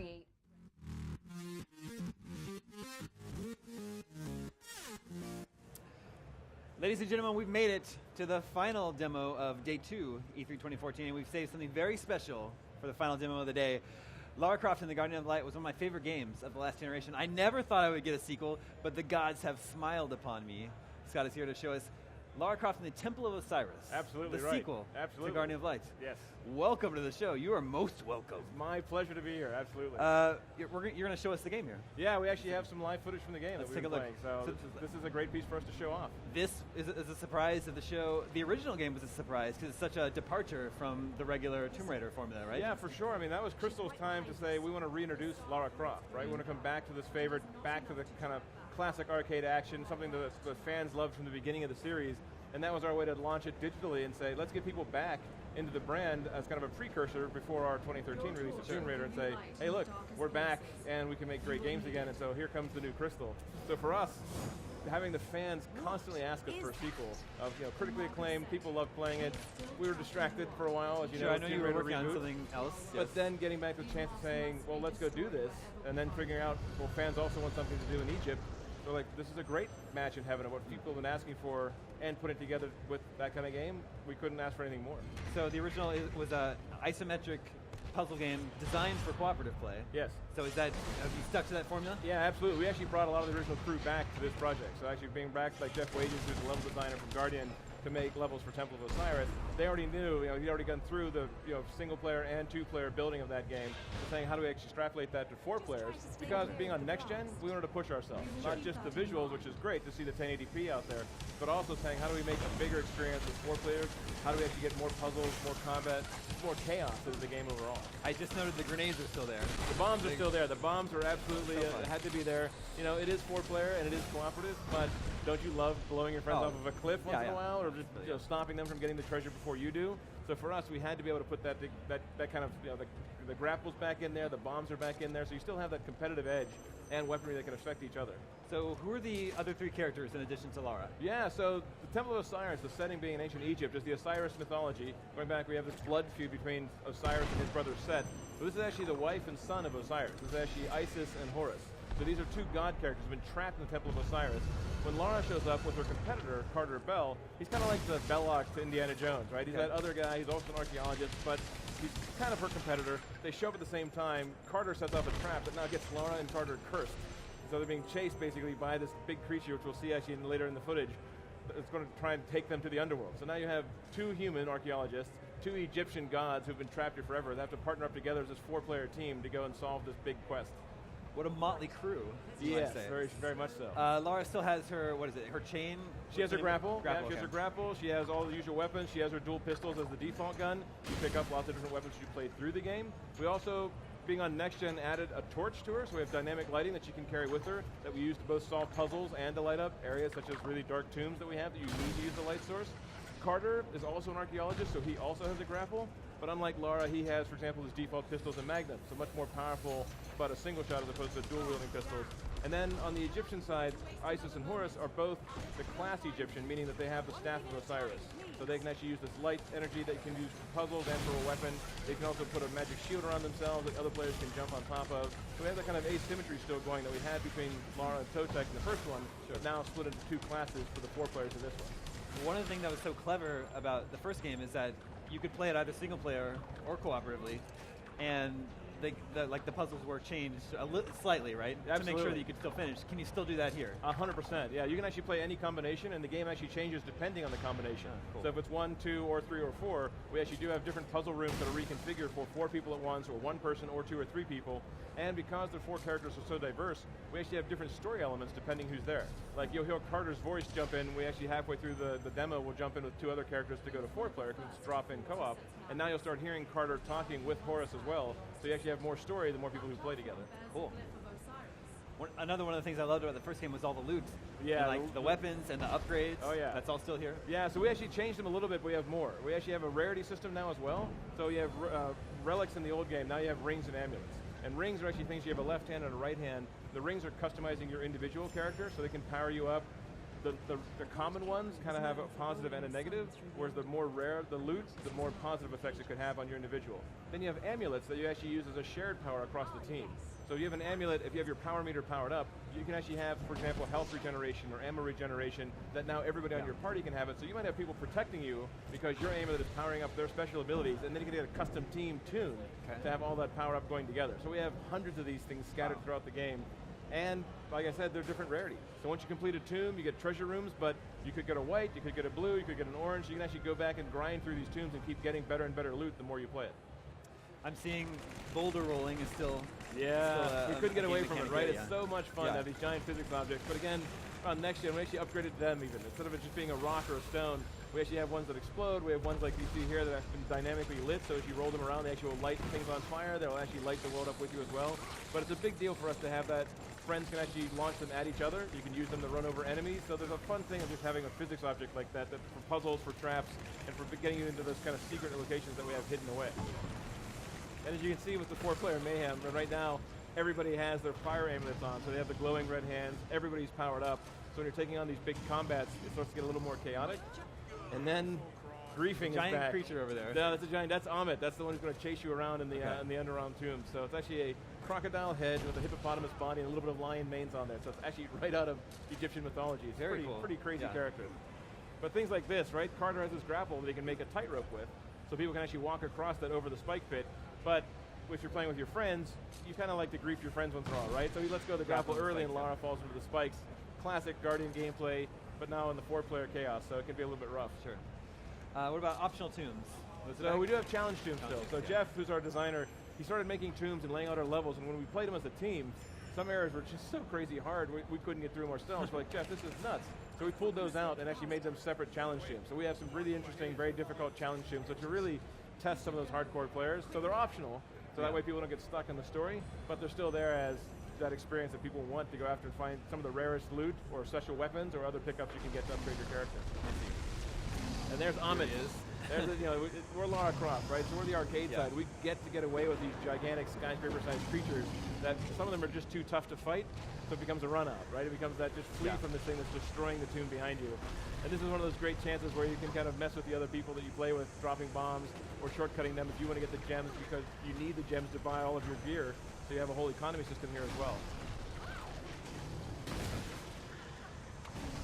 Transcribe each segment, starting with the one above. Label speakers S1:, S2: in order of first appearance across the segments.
S1: create.
S2: Ladies and gentlemen, we've made it to the final demo of Day 2, E3 2014, and we've saved something very special for the final demo of the day. Lara Croft and the Guardian of Light was one of my favorite games of the last generation. I never thought I would get a sequel, but the gods have smiled upon me. Scott is here to show us Lara Croft and the Temple of Osiris.
S3: Absolutely
S2: the
S3: right.
S2: sequel
S3: Absolutely.
S2: to Guardian of Light.
S3: Yes.
S2: Welcome to the show. You are most welcome.
S3: It's my pleasure to be here, absolutely.
S2: You're going to show us the game here.
S3: Yeah, we actually have some live footage from the game
S2: Let's
S3: that we've
S2: take
S3: been
S2: a look.
S3: playing, so this is a great piece for us to show off.
S2: This is a surprise of the show. The original game was a surprise because it's such a departure from the regular Tomb Raider formula, right?
S3: Yeah, for sure. I mean, that was Crystal's time to say we want to reintroduce Lara Croft, right? We want to come back to this favorite, back to the kind of classic arcade action, something that the fans loved from the beginning of the series. And that was our way to launch it digitally and say, let's get people back into the brand as kind of a precursor before our 2013 release of Tomb Raider and say, hey look, we're back and we can make great games again, and so here comes the new Crystal. So for us, having the fans constantly ask us for a sequel of critically acclaimed, people love playing it. We were distracted for a while, as you know.
S2: I know you were working on something else.
S3: But then getting back to the chance of saying, well, let's go do this, and then figuring out, well, fans also want something to do in Egypt. So like, this is a great match in heaven of what people have been asking for, and putting it together with that kind of game, we couldn't ask for anything more.
S2: So the original was an isometric puzzle game designed for cooperative play.
S3: Yes.
S2: So have you stuck to that formula?
S3: Yeah, absolutely. We actually brought a lot of the original crew back to this project. So actually being back like Jeff Wages, who's the level designer from Guardian, to make levels for Temple of Osiris, they already knew, he'd already gone through the single player and 2-player building of that game, so saying how do we extrapolate that to 4 players, because being on next gen, we wanted to push ourselves. Sure. Not just the visuals, which is great to see the 1080p out there, but also saying how do we make a bigger experience with 4 players, how do we actually get more puzzles, more combat, more chaos into the game overall.
S2: I just noted the grenades are still there.
S3: The bombs are still there. The bombs are absolutely, had to be there. It is 4-player and it is cooperative, but don't you love blowing your friends off of a cliff once in a while, or just stopping them from getting the treasure before you do? So for us, we had to be able to put that kind of, the grapples back in there, the bombs are back in there, so you still have that competitive edge and weaponry that can affect each other.
S2: So who are the other 3 characters in addition to Lara?
S3: Yeah, so the Temple of Osiris, the setting being in ancient Egypt, is the Osiris mythology. Going back, we have this blood feud between Osiris and his brother Set. But this is actually the wife and son of Osiris. This is actually Isis and Horus. So these are 2 god characters who've been trapped in the Temple of Osiris. When Lara shows up with her competitor, Carter Bell, he's kind of like the Belloc to Indiana Jones, right? He's that other guy, he's also an archaeologist, but he's kind of her competitor. They show up at the same time. Carter sets up a trap that now gets Lara and Carter cursed. So they're being chased basically by this big creature, which we'll see actually later in the footage. It's going to try and take them to the underworld. So now you have 2 human archaeologists, 2 Egyptian gods who've been trapped here forever. They have to partner up together as this 4-player team to go and solve this big quest.
S2: What a motley crew,
S3: yes, very, very much so.
S2: Lara still has her, her chain?
S3: She has her grapple.
S2: Yeah,
S3: she has her grapple. She has all the usual weapons. She has her dual pistols as the default gun. You pick up lots of different weapons as you play through the game. We also, being on next gen, added a torch to her, so we have dynamic lighting that she can carry with her that we use to both solve puzzles and to light up areas such as really dark tombs that we have that you need to use the light source. Carter is also an archaeologist, so he also has a grapple, but unlike Lara, he has, for example, his default pistols and magnums, so much more powerful, but a single shot as opposed to dual-wielding pistols. And then on the Egyptian side, Isis and Horus are both the class Egyptian, meaning that they have the Staff of Osiris. So they can actually use this light energy that you can use for puzzles and for a weapon. They can also put a magic shield around themselves that other players can jump on top of. So we have that kind of asymmetry still going that we had between Lara and Totek in the first one, but now split into 2 classes for the 4 players in this one.
S2: One of the things that was so clever about the first game is that you could play it either single player or cooperatively, and the puzzles were changed slightly, right?
S3: Absolutely.
S2: To make sure that you could still finish. Can you still do that here?
S3: 100%, yeah. You can actually play any combination, and the game actually changes depending on the combination. Cool. So if it's 1, 2, or 3, or 4, we actually do have different puzzle rooms that are reconfigured for 4 people at once, or 1 person, or 2 or 3 people. And because the 4 characters are so diverse, we actually have different story elements depending who's there. Like you'll hear Carter's voice jump in. We actually halfway through the demo will jump in with 2 other characters to go to 4-player because it's drop-in co-op. And now you'll start hearing Carter talking with Horus as well. So you actually have more story the more people who play together.
S2: Cool. Another one of the things I loved about the first game was all the loot.
S3: Yeah.
S2: And the weapons and the upgrades.
S3: Oh yeah.
S2: That's all still here?
S3: Yeah, so we actually changed them a little bit, but we have more. We actually have a rarity system now as well. So you have relics in the old game, now you have rings and amulets. And rings are actually things you have a left hand and a right hand. The rings are customizing your individual character, so they can power you up. the common ones kind of have a positive and a negative, whereas the more rare the loot, the more positive effects it could have on your individual. Then you have amulets that you actually use as a shared power across the team. So you have an amulet, if you have your power meter powered up, you can actually have, for example, health regeneration or ammo regeneration that now everybody on your party can have it. So you might have people protecting you because your amulet is powering up their special abilities, and then you can get a custom team tuned to have all that power up going together. So we have hundreds of these things scattered throughout the game. And like I said, they're different rarities. So once you complete a tomb, you get treasure rooms, but you could get a white, you could get a blue, you could get an orange. You can actually go back and grind through these tombs and keep getting better and better loot the more you play it.
S2: I'm seeing boulder rolling is still...
S3: we couldn't get away from it, right? It's so much fun to have these giant physics objects. But again, on next gen, we actually upgraded them even. Instead of it just being a rock or a stone, we actually have ones that explode. We have ones like you see here that have been dynamically lit, so as you roll them around, they actually will light things on fire. They'll actually light the world up with you as well. But it's a big deal for us to have that. Friends can actually launch them at each other. You can use them to run over enemies. So there's a fun thing of just having a physics object like that, for puzzles, for traps, and for getting you into those kind of secret locations that we have hidden away. And as you can see with the 4-player Mayhem, right now, everybody has their fire amulets on, so they have the glowing red hands, everybody's powered up. So when you're taking on these big combats, it starts to get a little more chaotic. And then griefing is back.
S2: Giant creature over there.
S3: No, that's a giant, that's Amit. That's the one who's going to chase you around in the underground tomb. So it's actually a crocodile head with a hippopotamus body and a little bit of lion manes on there. So it's actually right out of Egyptian mythology. It's
S2: very cool.
S3: Pretty crazy character. But things like this, right? Carter has this grapple that he can make a tightrope with, so people can actually walk across that over the spike pit. But if you're playing with your friends, you kind of like to grief your friends once in a while, right? So he lets go of the grapple early and Lara falls into the spikes. Classic Guardian gameplay, but now in the 4-player chaos, so it can be a little bit rough.
S2: Sure. What about optional tombs?
S3: So we do have challenge tombs still. So Jeff, who's our designer, he started making tombs and laying out our levels, and when we played them as a team, some areas were just so crazy hard, we couldn't get through them ourselves. We're like, Jeff, this is nuts. So we pulled those out and actually made them separate challenge tombs. So we have some really interesting, very difficult challenge tombs, so to really test some of those hardcore players. So they're optional, so that way people don't get stuck in the story, but they're still there as that experience that people want to go after and find some of the rarest loot or special weapons or other pickups you can get to upgrade your character. And there's Amit. There's we're Lara Croft, right? So we're the arcade side. We get away with these gigantic skyscraper-sized creatures that some of them are just too tough to fight, so it becomes a run-out, right? It becomes that just flee from this thing that's destroying the tomb behind you. And this is one of those great chances where you can kind of mess with the other people that you play with, dropping bombs or shortcutting them if you want to get the gems, because you need the gems to buy all of your gear, so you have a whole economy system here as well.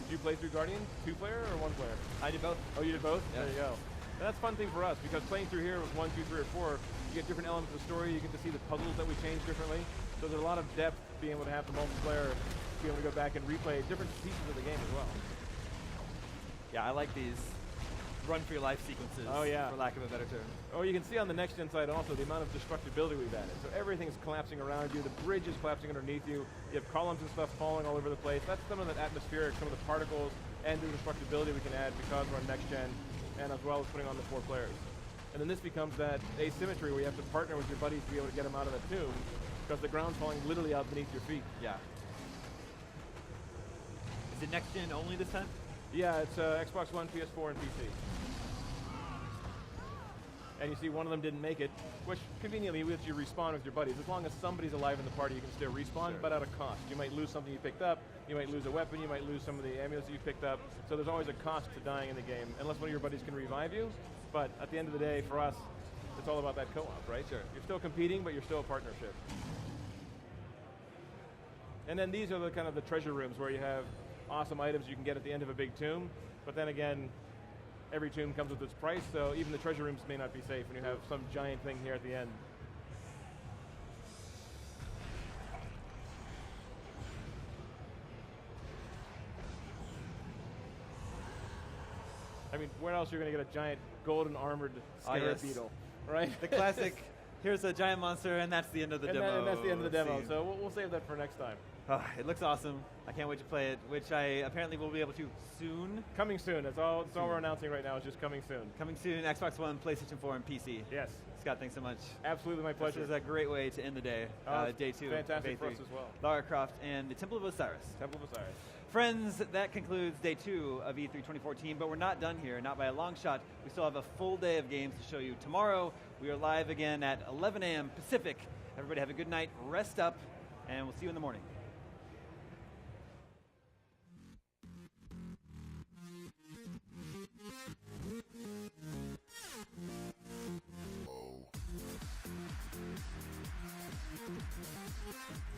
S3: Did you play through Guardian 2-player or 1-player?
S2: I did both.
S3: Oh, you did both?
S2: Yeah.
S3: There you go. And that's a fun thing for us, because playing through here with 1, 2, 3, or 4, you get different elements of the story, you get to see the puzzles that we change differently. So there's a lot of depth being able to have the multiplayer, being able to go back and replay different pieces of the game as well.
S2: Yeah, I like these run for your life sequences, for lack of a better term.
S3: Oh, you can see on the next gen side also the amount of destructibility we've added. So everything's collapsing around you, the bridge is collapsing underneath you, you have columns and stuff falling all over the place. That's some of that atmospheric, some of the particles and the destructibility we can add because we're on next gen, and as well as putting on the 4 players. And then this becomes that asymmetry where you have to partner with your buddies to be able to get them out of the tomb, because the ground's falling literally out beneath your feet.
S2: Yeah. Is it next gen only this time?
S3: Yeah, it's Xbox One, PS4, and PC. And you see one of them didn't make it, which conveniently lets you respawn with your buddies. As long as somebody's alive in the party, you can still respawn, but at a cost. You might lose something you picked up, you might lose a weapon, you might lose some of the amulets that you picked up. So there's always a cost to dying in the game, unless one of your buddies can revive you. But at the end of the day, for us, it's all about that co-op, right?
S2: Sure.
S3: You're still competing, but you're still a partnership. And then these are the kind of the treasure rooms where you have awesome items you can get at the end of a big tomb, but then again, every tomb comes with its price, so even the treasure rooms may not be safe when you have some giant thing here at the end. I mean, where else are you going to get a giant golden armored scarab beetle, right?
S2: The classic, here's a giant monster and that's the end of the demo.
S3: And that's the end of the demo, so we'll save that for next time.
S2: It looks awesome. I can't wait to play it, which I apparently will be able to soon.
S3: Coming soon. That's all we're announcing right now is just coming soon.
S2: Coming soon, Xbox One, PlayStation 4, and PC.
S3: Yes.
S2: Scott, thanks so much.
S3: Absolutely my pleasure.
S2: This is a great way to end the day, day 2
S3: fantastic
S2: of A3.
S3: for us as well.
S2: Lara Croft and the Temple of Osiris.
S3: Temple of Osiris.
S2: Friends, that concludes day 2 of E3 2014, but we're not done here, not by a long shot. We still have a full day of games to show you. Tomorrow, we are live again at 11 a.m. Pacific. Everybody have a good night, rest up, and we'll see you in the morning.
S1: Bye.